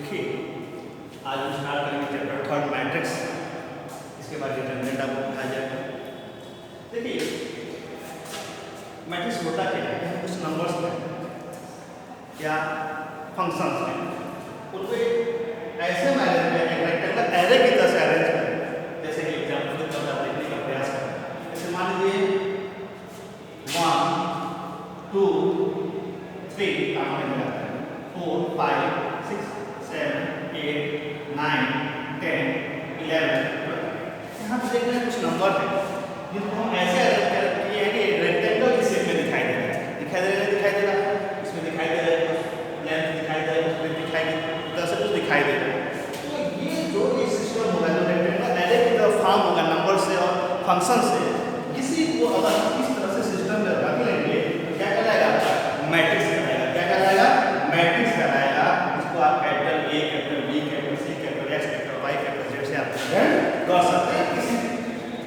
देखिए, आज हम स्टार्ट करेंगे चैप्टर 3 मैट्रिक्स। इसके बाद डिटरमिनेंट आपको दिखाया जाएगा। देखिए, मैट्रिक्स होता क्या है? कुछ नंबर्स में या फंक्शंस में उनको ऐसे मैनेज में एक रेक्टेंगुलर एरे की तरह से अरेंज करें। जैसे कि एग्जाम्पल के तौर पर देखने का प्रयास करें। जैसे मान लीजिए 1 2 3 काम में जाता है, 4 5 6 7 8 9 10 11 12। यहाँ पे देख रहे हैं कुछ नंबर है जिनको हम ऐसे अरेंज कर किए हैं कि रेक्टेंगल की शेप में दिखाई दे रहा है। दिखाई दे रहा है, इसमें दिखाई दे रहा है, लेंथ दिखाई दे रहा है, उसमें दिखाई दे रहा है, उधर से कुछ दिखाई दे रहा है। तो ये जो ये सिस्टम होगा, जो रेक्टेंगल एरे की तरफ फॉर्म होगा नंबर से और फंक्शन से, इसी को अगर हम इस तरह से सिस्टम में रख लेंगे तो क्या कहलाएगा? मैट्रिक्स कहलाएगा। क्या कहलाएगा? मैट्रिक्स कहलाएगा। इसको आप capital A, capital B, capital C, capital X, capital Y, capital Z से आप रिप्रेजेंट कर सकते हैं। किसी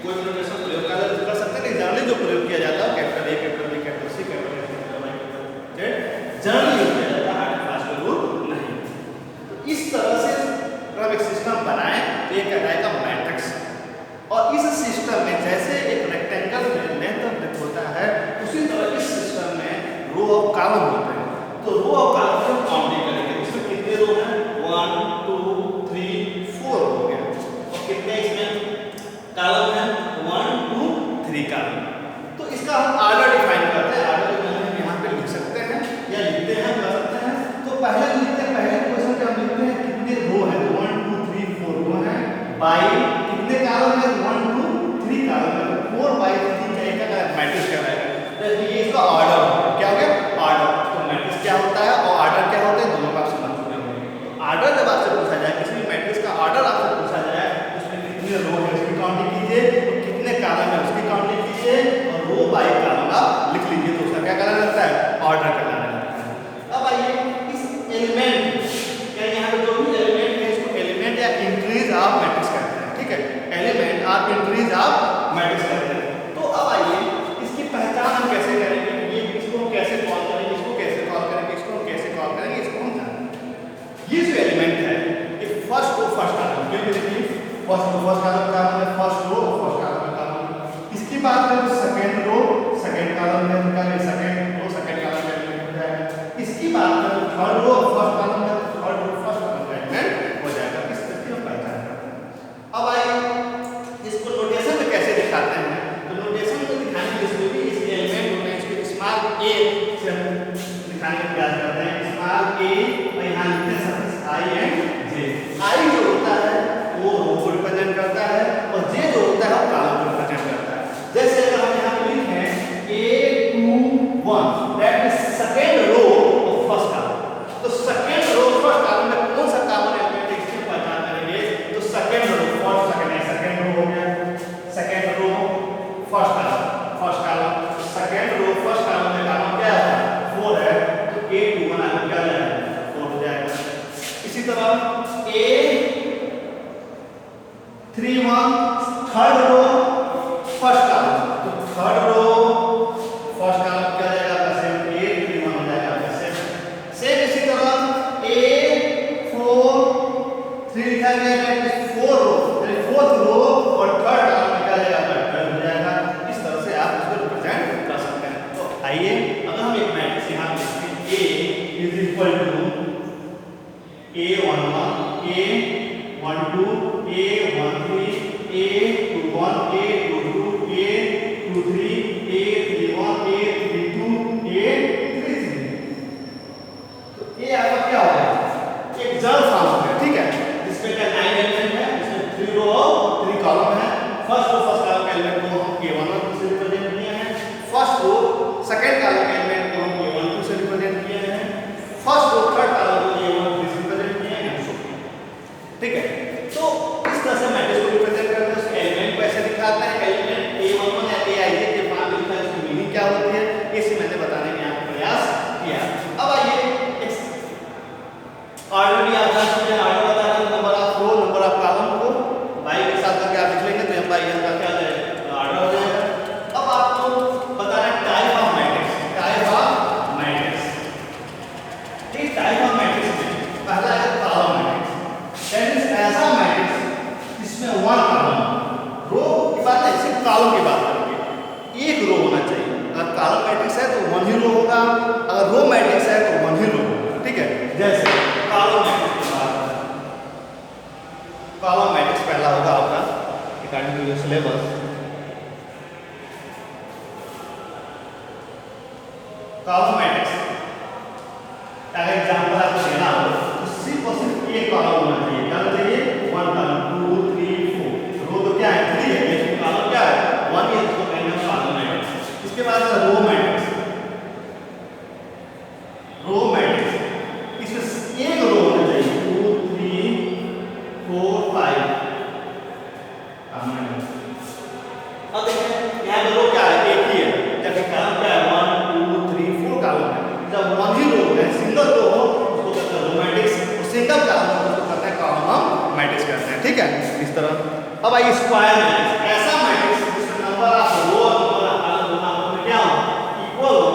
कोई नोटेशन प्रयोग कर सकते हैं। जनरली जो प्रयोग किया जाता है capital A, capital B, capital C, capital X, capital Y, capital Z generally use किया जाता है, हार्ड एंड फास्ट रूल नहीं। तो इस तरह से अगर हम एक सिस्टम बनाएं तो ये कहलाएगा मैट्रिक्स। और इस सिस्टम में जैसे एक रेक्टेंगल में लेंथ और ब्रेड्थ होता है, उसी तरह इस सिस्टम में रो और कॉलम होते हैं। तो रो और कॉलम को काउंटिंग करेंगे। इसमें कितने रो हैं? 1 2 3 4 हो गया। और कितने इसमें कॉलम हैं? 1 2 3 कॉलम। तो इसका हम ऑर्डर डिफाइन करते हैं। ऑर्डर को हम यहाँ पे लिख सकते हैं या लिखते हैं, कर सकते हैं। तो पहले लिखते हैं, पहले क्वेश्चन पे हम लिखते हैं कितने रो हैं। 1 2 3 4 रो हैं। बाई कितने कॉलम है? 1 2 3 कॉलम है। 4 बाई 3 का मैट्रिक्स कहलाएगा। तो ये इसका ऑर्डर होगा। क्या हो गया? ऑर्डर। तो मैट्रिक्स क्या होता है और ऑर्डर क्या होता है, दोनों का आप समझ चुके होंगे। ऑर्डर जब आपसे पूछा जाए, किसी भी मैट्रिक्स का ऑर्डर आपसे पूछा जाए, उसमें कितने रो है उसकी काउंटिंग कीजिए, और कितने कॉलम है उसकी काउंटिंग कीजिए, और रो बाई कॉलम आप लिख लीजिए। तो उसका क्या कहलाने लगता है? ऑर्डर कहलाने लगता है। अब आइए इस एलिमेंट, यानी यहाँ पे जो भी एलिमेंट है इसको एलिमेंट या इंक्रीज ऑफ मैट्रिक्स कहते हैं। ठीक है, element of increase of matrix कहते हैं। तो अब आइए इसकी पहचान हम कैसे करेंगे? ये इसको हम कैसे कॉल करेंगे, इसको कैसे कॉल करेंगे, इसको हम कैसे कॉल करेंगे, इसको हम जानेंगे। ये जो एलिमेंट है ये फर्स्ट रो फर्स्ट कॉलम, क्योंकि देखिए फर्स्ट रो फर्स्ट कॉलम है, फर्स्ट रो फर्स्ट कॉलम। इसकी बात करें तो सेकंड रो सेकंड कॉलम में उनका सेकंड रो सेकंड कॉलम में एलिमेंट हो जाएगा। इसकी बात करें तो थर्ड रो फर्स्ट कॉलम में थर्ड रो फर्स्ट कॉलम में एलिमेंट हो जाएगा। इस तरह से हम पहचान करते हैं। अब आइए इसको नोटेशन में कैसे दिखाते हैं? तो नोटेशन को दिखाने के लिए भी इस एलिमेंट होते हैं, इसको स्मॉल ए से हम दिखाने का प्रयास करते हैं। स्मॉल ए और यहाँ लिखते हैं सफिक्स आई एंड जे। आई जो होता है वो रो को रिप्रेजेंट करता है और जे जो होता है वो कॉलम को रिप्रेजेंट करता है। जैसे अगर हम यहाँ पे लिखें A21 that is second row of first column. तो सेकंड रो फर्स्ट कॉलम में कौन सा कॉमन एलिमेंट है इसकी पहचान करेंगे। तो second row first second row हो गया, second row first column second row first column में कॉलम क्या है? 4 है। तो A21 आपको क्या जाएगा? 4 हो जाएगा। इसी तरह A31 third row first column, तो थर्ड रो फर्स्ट कॉलम क्या जाएगा? A31 हो जाएगा। सेम इसी तरह A4 3 लिखा गया है, 4 रो फोर्थ रो और थर्ड कॉलम में क्या जाएगा? 12 हो जाएगा। इस तरह से आप इसको रिप्रेजेंट कर सकते हैं। तो आइए अगर हम एक मैट्रिक्स यहाँ लिखते हैं A is equal to A11 A12 A13 A21 A22 A23 A31 A32 A33। तो ये आपका क्या हो गया? एक जर्नल फॉर्म हो गया। ठीक है, जिसमें क्या 9 एलिमेंट है, इसमें 3 रो और 3 कॉलम है। फर्स्ट रो फर्स्ट कॉलम के एलिमेंट को हम A11 से रिप्रेजेंट किए हैं। फर्स्ट रो सेकंड कॉलम के एलिमेंट को हम A12 से रिप्रेजेंट किए हैं। फर्स्ट रो थर्ड कॉलम को A13 से रिप्रेजेंट किए हैं। ठीक है, तो इस तरह से मैट्रिक्स को रिप्रेजेंट करते हैं। उसके एलिमेंट को ऐसे दिखाते हैं। एलिमेंट A11 या Aij के फॉर्म में लिखा है, उसकी मीनिंग क्या होती है, इसे मैंने बताने का यहाँ प्रयास किया। अब आइए ऑर्डर भी आप जान सकते हैं। ऑर्डर बता रहे हैं number of row number of column को बाई के साथ करके आप लिख लेंगे तो बाई का क्या जाएगा? ऑर्डर हो जाएगा। अब आपको बताना है type of matrix. Type of matrix, ठीक, टाइप ऑफ मैट्रिक्स में पहला है column matrix. To your syllabus, column matrix अगर एग्जांपल आपको देना हो तो सिर्फ और सिर्फ एक कॉलम होना चाहिए। क्या होना चाहिए? 1 कॉलम, 2 3 4। रो तो क्या है? 3 है, लेकिन कॉलम क्या है? 1 है, इसको कहेंगे कॉलम मैट्रिक्स। इसके बाद रो मैट्रिक्स, रो मैट्रिक्स इसमें एक रो होना चाहिए, 2 3 4 5। अब देखिए यहाँ पे रो क्या है? एक ही है, जबकि कॉलम क्या है? 1 2 3 4 कॉलम है। जब वन ही रो है, सिंगल रो हो, उसको कहते हैं रो मैट्रिक्स, और सिंगल कॉलम हो उसको कहते हैं कॉलम मैट्रिक्स कहते हैं। ठीक है, इस तरह। अब आइए स्क्वायर मैट्रिक्स, ऐसा मैट्रिक्स जिसमें नंबर ऑफ रो और नंबर ऑफ कॉलम दोनों आपस में क्या हो? इक्वल हो,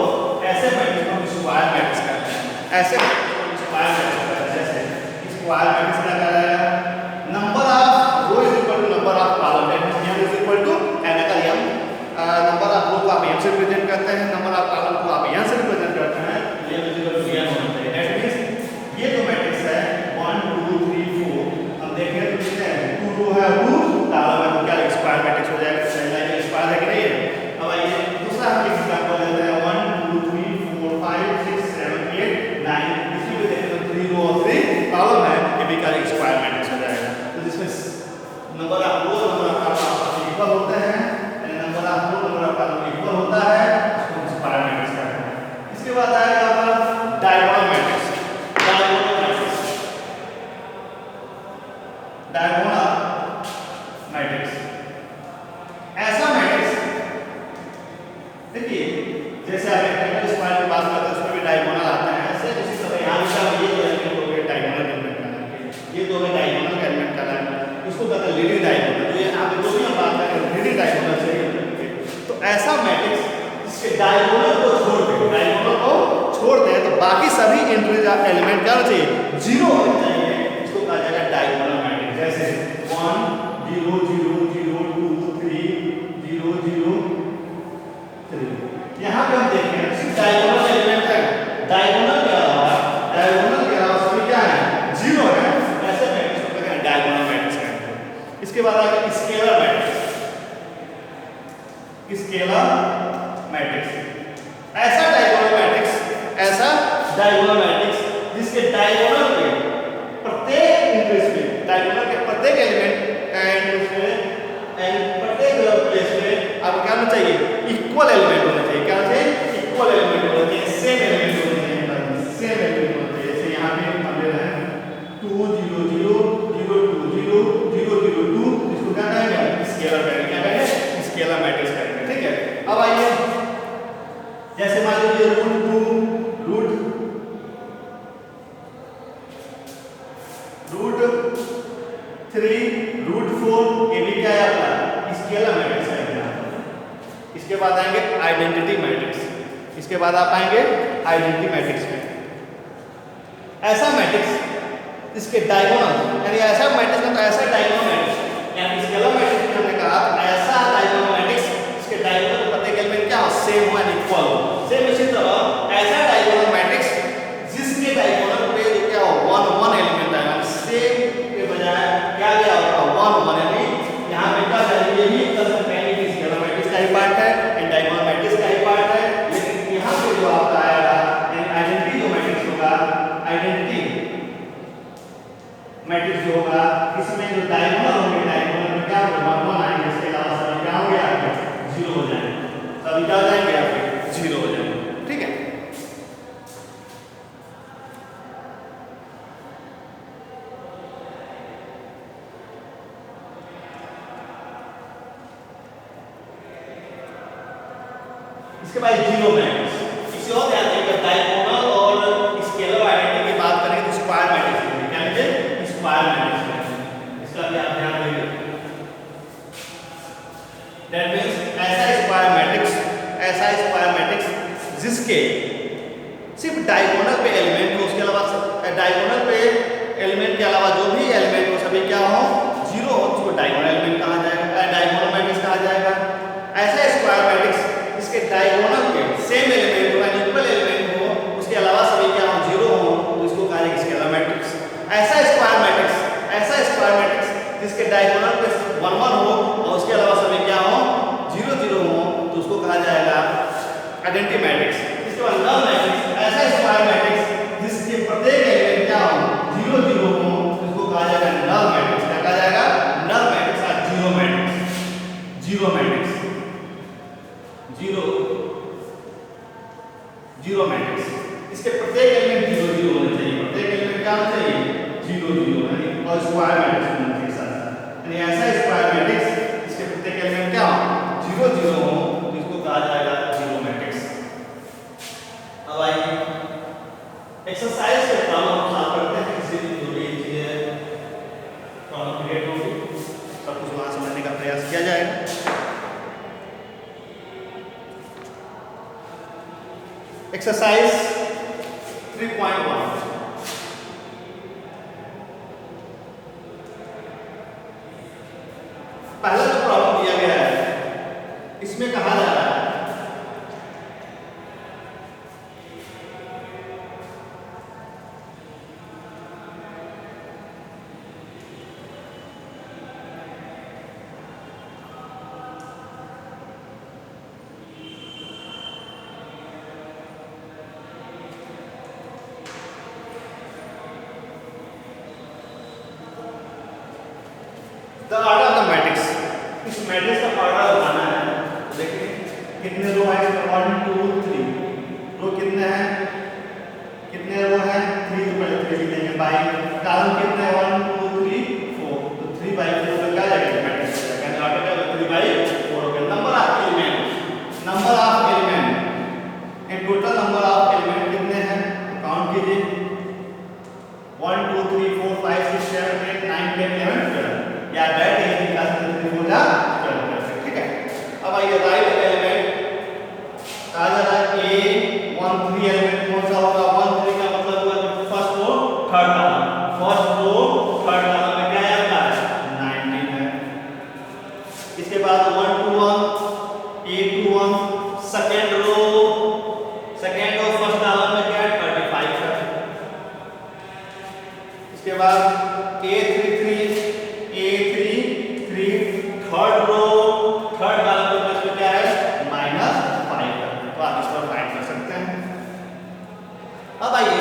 ऐसे मैट्रिक्स को हम स्क्वायर मैट्रिक्स कहते हैं। ऐसे मैट्रिक्स को स्क्वायर मैट्रिक्स कहते हैं। जैसे स्क्वायर मैट्रिक्स क्या कह रहा है? Number of row is equal to number of column, that means m is equal to n का m। नंबर ऑफ रो को आप m से रिप्रेजेंट करते हैं, नंबर ऑफ कॉलम को आप n से रिप्रेजेंट करते हैं, m is equal to n होना चाहिए। दैट मींस ये जो मैट्रिक्स है 1 2 3 4, हम देखें तो कितने हैं? 2 रो है, 2 कॉलम है, तो क्या स्क्वायर मैट्रिक्स हो जाएगा? सही लाइन स्क्वायर है कि नहीं है? अब आइए दूसरा हम एग्जांपल लेते हैं, 1 2 3 4 5 6 7 8 9। इसी में देखें तो 3 रो और 3 कॉलम है, ये भी क्या स्क्वायर मैट्रिक्स हो जाएगा। तो जिसमें number of row number of column equal होते हैं, number of row number of column equal होता है, उसको स्क्वायर मैट्रिक्स कहते हैं। इसके बाद आएगा हमारा diagonal matrix. Diagonal matrix, diagonal matrix ऐसा मैट्रिक्स, देखिए जैसे आप रेक्टेंगल स्क्वायर की बात करते हैं उसमें भी डायगोनल आता है, ऐसे उसी तरह यहाँ भी ये जो एलिमेंट हो गए डायगोनल एलिमेंट कहलाएंगे, ये दो में डायगोनल का एलिमेंट कहलाएंगे, इसको कहते हैं लीडिंग डायगोनल। तो यहाँ पे जो भी हम बात करें लीडिंग डायगोनल से, तो ऐसा मैट्रिक्स जिसके डायगोनल को छोड़ दे, डायगोनल को छोड़ दे तो बाकी सभी एंट्रीज एलिमेंट क्या होना चाहिए? 0 होना चाहिए, इसको कहा जाएगा डायगोनल मैट्रिक्स। जैसे 1 0 0 0 2 3 0 0 3। यहाँ पे हम देखें सिर्फ डायगोनल एलिमेंट है, डायगोनल के अलावा सभी क्या है? 0 है। ऐसे मैट्रिक्स को कहते हैं डायगोनल मैट्रिक्स कहते हैं। इसके बाद आगे स्केलर मैट्रिक्स, स्केलर मैट्रिक्स ऐसा डायगोनल मैट्रिक्स, ऐसा डायगोनल मैट्रिक्स जिसके डायगोनल के प्रत्येक इंट्रीज में, डायगोनल के प्रत्येक एलिमेंट एंड प्रत्येक प्लेस में आपको क्या होना चाहिए? इक्वल एलिमेंट होना चाहिए। क्या होना चाहिए? इक्वल एलिमेंट होना चाहिए, सेम एलिमेंट होना चाहिए, सेम एलिमेंट होना चाहिए। जैसे यहाँ पे हम ले रहे हैं 2 0 0 0 2 0 0 0 2, इसको क्या कहेंगे? Scalar matrix. क्या कहेंगे? स्केलर मैट्रिक्स कहेंगे। ठीक है, अब आइए जैसे मान लीजिए √2 √3 √4, ये भी क्या है आपका? स्केलर मैट्रिक्स है। इसके बाद आएंगे आइडेंटिटी मैट्रिक्स, इसके बाद आप आएंगे आइडेंटिटी मैट्रिक्स में। ऐसा मैट्रिक्स इसके डायगोनल, यानी ऐसा मैट्रिक्स में तो ऐसा डायगोनल मैट्रिक्स, यानी स्केलर मैट्रिक्स में हमने कहा ऐसा डायगोनल मैट्रिक्स इसके डायगोनल प्रत्येक एलिमेंट क्या हो? सेम हो, इक्वल हो। सेम इसी तरह ऐसा डायगोनल मैट्रिक्स जिसके डायगोनल पे जो क्या हो? 1 1 एलिमेंट है, यानी सेम के बजाय क्या गया होगा? 1 1, यानी यहाँ पे क्या है? ये भी कर सकते हैं कि स्केलर मैट्रिक्स का ही पार्ट है एंड डायगोनल मैट्रिक्स का ही पार्ट है, लेकिन यहाँ पे जो आपका आएगा आइडेंटिटी जो मैट्रिक्स होगा, आइडेंटिटी मैट्रिक्स जो होगा इसमें जो डायगोनल होंगे, डायगोनल में क्या होगा? 1 1 आएंगे, इसके अलावा सभी क्या होंगे? आपके 0 हो जाएंगे, सभी क्या हो जाएंगे? आपके 0 हो जाएंगे। ठीक है, इसके बाद जीरो मैट्रिक्स, इसे और ध्यान देंगे डायगोनल और स्केलर आइडेंटिटी की बात करेंगे तो स्क्वायर मैट्रिक्स क्या लिखेंगे? स्क्वायर मैट्रिक्स, इसका भी आप ध्यान देंगे। दैट मींस ऐसा स्क्वायर मैट्रिक्स जिसके सिर्फ डायगोनल पे एलिमेंट हो, उसके अलावा डायगोनल पे एलिमेंट के अलावा जो भी एलिमेंट हो सभी क्या हो? 0 हो, उसको डायगोनल एलिमेंट कहा जाएगा, डायगोनल मैट्रिक्स कहा जाएगा। ऐसा स्क्वायर मैट्रिक्स इसके डायगोनल के सेम एलिमेंट हो, इक्वल एलिमेंट हो, उसके अलावा सभी क्या हो? 0 हो, तो इसको कहा जाएगा स्केलर मैट्रिक्स। ऐसा स्क्वायर मैट्रिक्स जिसके डायगोनल पे 1 1 हो और उसके अलावा कहा जाएगा आइडेंटिटी मैट्रिक्स। इसके बाद नल मैट्रिक्स, ऐसा स्क्वायर मैट्रिक्स जिसके प्रत्येक एलिमेंट क्या हो, 0 0 हो, इसको कहा जाएगा नल मैट्रिक्स। क्या कहा जाएगा? नल मैट्रिक्स या zero matrix. Zero matrix, zero matrix, इसके प्रत्येक एलिमेंट 0 0 होने चाहिए। प्रत्येक एलिमेंट क्या होना चाहिए? 0 0, यानी और स्क्वायर मैट्रिक्स होना चाहिए साथ। यानी ऐसा स्क्वायर मैट्रिक्स इसके प्रत्येक एलिमेंट क्या हो, 0 0 हो, जिसको कहा जाएगा जीरो मैट्रिक्स। अब आइए एक्सरसाइज के प्रॉब्लम हम सॉल्व करते हैं। इसी दिन जो भी चीजें प्रॉब्लम क्रिएट होगी सब कुछ वहां समझने का प्रयास किया जाएगा। एक्सरसाइज 3.1, पहला जो प्रॉब्लम दिया गया है इसमें कहा जा रहा है the order of the matrix. इस मैट्रिक्स का ऑर्डर बताना है। देखिए कितने रो है इसमें, 1 2 3 रो कितने हैं, कितने रो हैं 3, तो पहले 3 लिखेंगे बाई कॉलम कितने हैं 1 2 3 4, तो 3 बाई 4 का क्या जाएगा मैट्रिक्स हो जाएगा। ऑर्डर का 3 बाई 4 हो गया। Number of element, number of element in total number of element कितने हैं काउंट कीजिए, 1 2 3 4 5 6 7 8 9 10 11 12, या डायरेक्ट ये निकाल सकते हैं 3 4 12, ठीक है। अब आइए राइट एलिमेंट कहा जा रहा है ए 1 3 एलिमेंट कौन सा होगा, 1 3 का मतलब हुआ first row third column, first row third column में क्या है आपका 19 है। इसके बाद 1 2 1 ए 2 1 सेकंड रो फर्स्ट कॉलम में क्या है 35 है। इसके बाद A 3 3 third row third column के प्लस में क्या है -5 है। तो आप इस पर फाइंड कर सकते हैं। अब आइए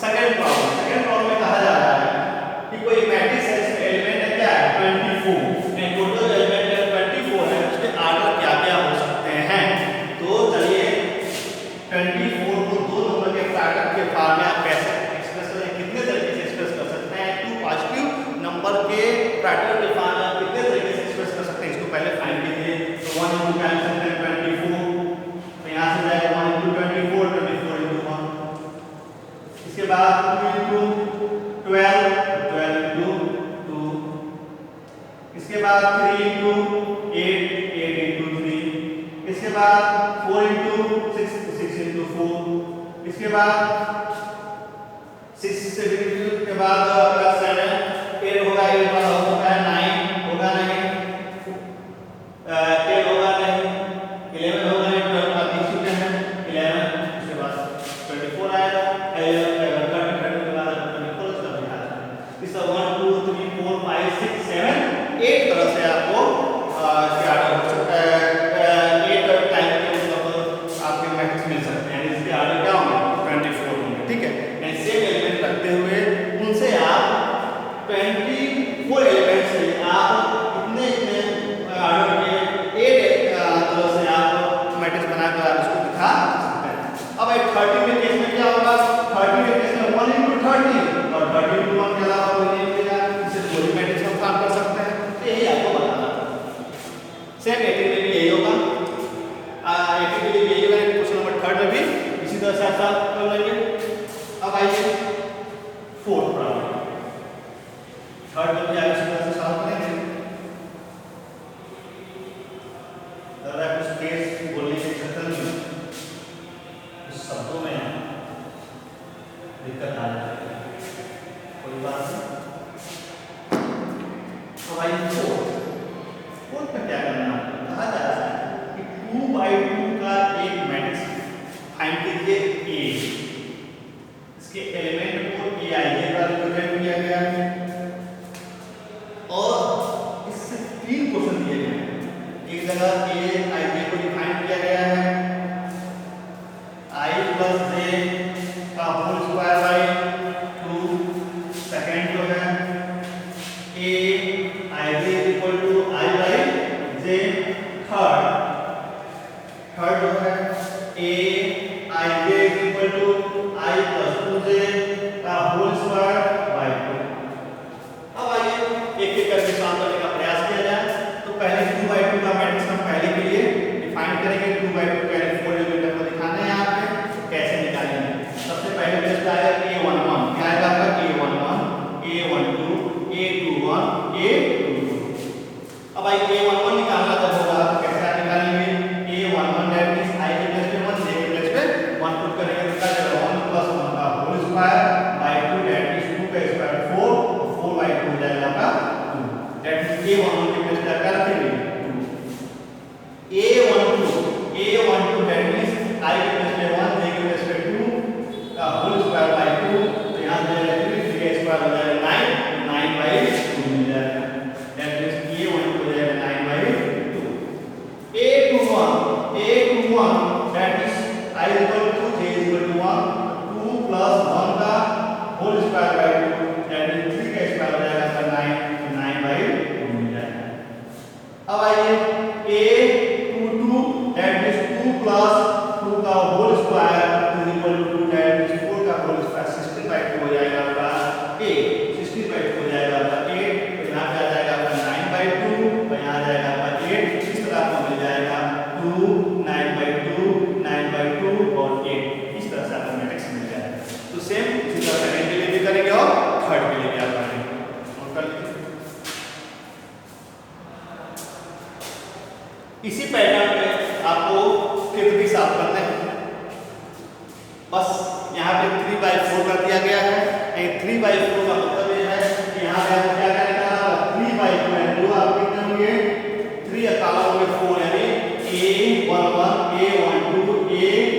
सेकंड प्रॉब्लम में कहा जा रहा है कि कोई मैट्रिक्स है जिसमें एलिमेंट है क्या है 24, ने टोटल एलिमेंट है 24 है, उसके ऑर्डर क्या क्या हो सकते हैं। तो चलिए 24 को दो नंबर के प्रोडक्ट के फॉर्म में आप कैसे एक्सप्रेस करें, कितने तरीके से एक्सप्रेस कर सकते हैं। टू पॉजिटिव नंबर के प्रोडक्ट के फॉर्म में आप कितने तरीके से एक्सप्रेस कर सकते हैं, इसको पहले फाइंड कीजिए। तो 1 into कैंसिल करें 24, तो यहां से जाएगा 1 into 24 24 into 1। इसके बाद 2 into 12 12 into 2। इसके बाद 3 into 8 8 into 3। इसके बाद 4 into 6 6 into 4। इसके बाद 6 से के बाद 7 8 होगा, 8 वाला होगा 9 होगा नहीं, 10 होगा नहीं, 11 होगा नहीं, 12 का 20 चुके हैं 11। उसके बाद 24 आएगा, 30 के बाद 24 इसका भी आ जाएगा। इसका 1 2 3 4 5 6 7 8 तरह से आपको क्या हो सकता है 8 टाइप के मतलब आपके मैट्रिक्स मिल सकते हैं। इसके आगे क्या होंगे 24 होंगे, ठीक है। ऐसे एलिमेंट रखते हुए उनसे आप 24 एलिमेंट से आप इतने ऑर्डर के 8 तरह से आप मैट्रिक्स बनाकर आप इसको दिखा सकते हैं। अब एक 30 के केस में क्या होगा, 30 के केस में 1 into 30 और 30 into 1 के अलावा कोई नहीं मिलेगा, इसे कोई मैट्रिक्स हम काम कर सकते हैं। तो यही आपको बताना था। सेम 80 में भी यही होगा, 80 के लिए यही होगा, क्वेश्चन नंबर 3 में भी इसी तरह से आप कर लेंगे। अब आइए फोर्थ प्रॉब्लम, थर्ड में भी इसी तरह से सॉल्व करेंगे। अगर आप कुछ केस बोलने के चक्कर में उस शब्दों में दिक्कत आ जाती है, कोई बात नहीं। तो आइए फोर्थ में क्या करना है, कहा जा रहा है कि 2/2 का एक मैट्रिक्स फाइंड कीजिए A, इसके एलिमेंट को Aij का रिप्रेजेंट किया गया है और इससे 3 क्वेश्चन दिए गए हैं। एक जगह Aij को डिफाइन किया A11 के प्लेस क्या रखेंगे 2, A12 दैट मींस I के प्लेस पे 1, J के प्लेस पे 2 का होल स्क्वायर बाय 2, तो यहां पे 3 का स्क्वायर हो जाएगा 9 बाय 2 मिल जाएगा, दैट मींस A12 हो जाएगा 9 by 2। A21 that means I equal to J equal to 1, 2 plus 1 का whole square by 2, that means 3 का स्क्वायर हो जाएगा आपका 9 बाय 2 मिल जाएगा। अब आइए A22 दैट मींस 2 प्लस 2 का whole square is equal to 2, that means 4 का होल स्क्वायर 16 बाय 2 हो जाएगा आपका A, 16 बाय 2 हो जाएगा आपका 8, तो यहाँ पे आ जाएगा आपका 9 बाय 2, और यहाँ आ जाएगा आपका 8, इस तरह आपको मिल जाएगा 2, 9 बाय 2, 9 बाय 2 और 8, इस तरह से आपको मैट्रिक्स मिल जाएगा। तो सेम इसी तरह सेकंड के लिए भी करेंगे और थर्ड के लिए भी आप करेंगे। नोट कर लीजिए। इसी पैटर्न पे आपको फिर भी साफ करना है, बस यहाँ पे 3/4 कर दिया गया है। 3/4 का मतलब ये है कि यहाँ पे आपको क्या करेगा 3/4 जो आप कितने होंगे 3 कॉलम होंगे 4, यानी A11 A12 A13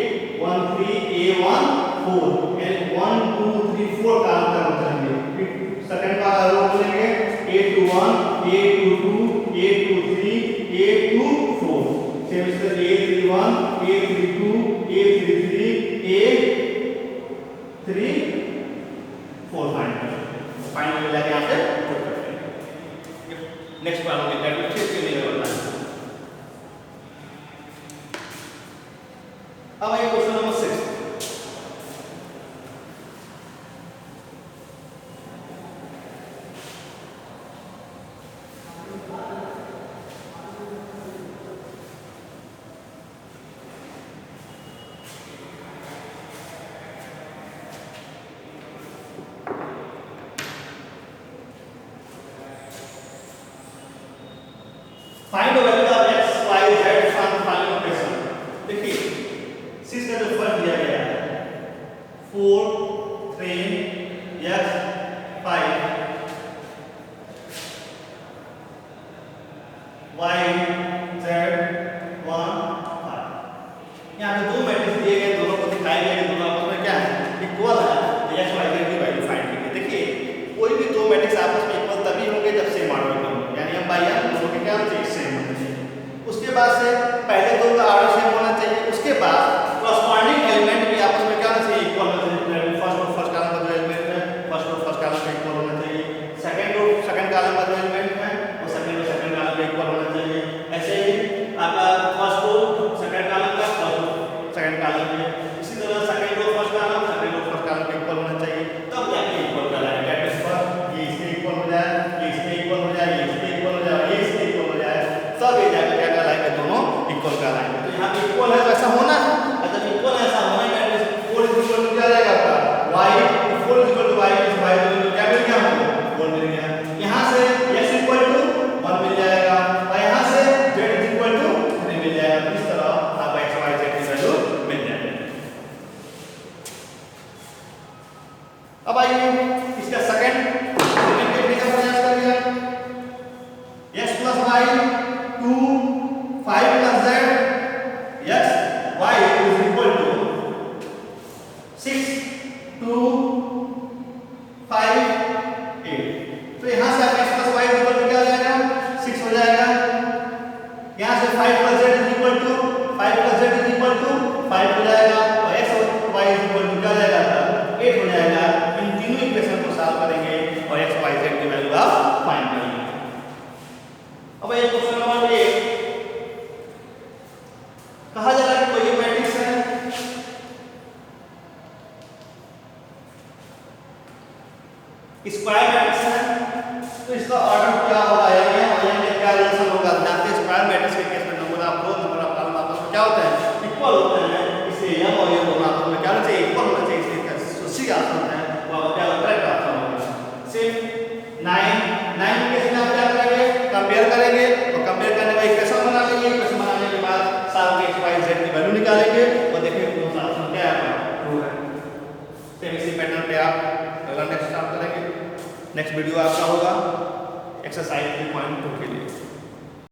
A14, यानी 1 2 3 4 कॉलम तक चलेंगे। फिर सेकंड का रो बोलेंगे A21 A22 A23 A24, same इस तरह A31 A32 A33 A34 final मिला के यहाँ पे पुट करते हैं। नेक्स्ट बार होगी दैट विल चेक के लिए करना है। अब आइए question number 6। Find the value of x y z from the following equation. देखिए 6 का जो फर्क दिया गया है 4 3 x 5 y z 1 5। यहाँ पे दो मैट्रिक्स दिए गए, दोनों को दिखाई गए, दोनों आपस में क्या है इक्वल है, तो x y z की वैल्यू फाइंड कीजिए। देखिए कोई भी दो मैट्रिक्स आपस में इक्वल तभी होंगे जब सेम ऑर्डर में होंगे, यानी हम बाई दोनों के क्या होना चाहिए सेम होना चाहिए। उसके बाद से पहले दो का ऑर्डर सेम होना चाहिए, उसके बाद कॉरस्पॉन्डिंग एलिमेंट भी आपस में क्या होना चाहिए इक्वल होना चाहिए। फर्स्ट और फर्स्ट कॉलम का जो एलिमेंट है फर्स्ट और फर्स्ट कॉलम का इक्वल होना चाहिए, सेकंड कॉलम का जो एलिमेंट है वो सेकंड और सेकंड कॉलम का इक्वल होना चाहिए। ऐसे ही आपका फर्स्ट रो सेकंड कॉलम का फर्स्ट सेकंड कॉलम में, इसी तरह second row first column second row first column का इक्वल होना चाहिए, तब जाके इक्वल कहलाएगा। दैट मींस फर्स्ट ये इसके इक्वल हो जाए, ये इसके इक्वल हो जाए, ये इसके इक्वल हो जाए, ये इसके इक्वल हो जाए, तब ये जाके क्या कहलाएगा दोनों इक्वल कहलाएंगे। तो यहाँ पे इक्वल है तो ऐसा होना है, और जब इक्वल ऐसा होना है that means 4 is equal to क्या आ जाएगा आपका y, 4 is equal to y means y equal to क्या मिल गया हमको 4 मिल गया। यहाँ से x इक्वल टू 1 मिल जाएगा और यहाँ से z इज इक्वल टू 3 मिल जाएगा। इस तरह आपका x y z की वैल्यू मिल जाएगी। अब आइए इसका सेकंड लिखने का प्रयास करिए। x plus y 2 5 plus z x y is equal to 6 2 5 8। तो यहाँ से आपका x plus y is equal to क्या हो जाएगा 6 हो जाएगा। यहाँ से 5 plus z is equal to 5 plus z is equal to 5 हो जाएगा और x और y is equal to क्या हो जाएगा 8 हो जाएगा। इन तीनों इक्वेशन को सॉल्व करेंगे और x y z की वैल्यू आप फाइंड करेंगे। अब ये क्वेश्चन नंबर 1 कहा जा रहा है कोई मैट्रिक्स है स्क्वायर मैट्रिक्स है, तो इसका ऑर्डर क्या होगा यानी क्या रिलेशन होगा। जानते हैं स्क्वायर मैट्रिक्स के केस में number of row number of column आपस में क्या होता है इक्वल होते हैं, इसलिए m और ये दोनों आपस में क्या होना चाहिए इक्वल होना चाहिए, इसलिए सी ऑप्शन है वो क्या करेक्ट ऑप्शन होगा। सेम 9 के केस में आप क्या करेंगे कंपेयर करेंगे और कंपेयर करने के बाद इक्वेशन बना लेंगे, इक्वेशन बनाने के बाद सारे x y z की वैल्यू निकालेंगे और देखेंगे कौन सा ऑप्शन क्या है ट्रू है। सेम इसी पैटर्न पे आप अगला नेक्स्ट स्टार्ट करेंगे। नेक्स्ट वीडियो आपका होगा एक्सरसाइज 3.2 के लिए।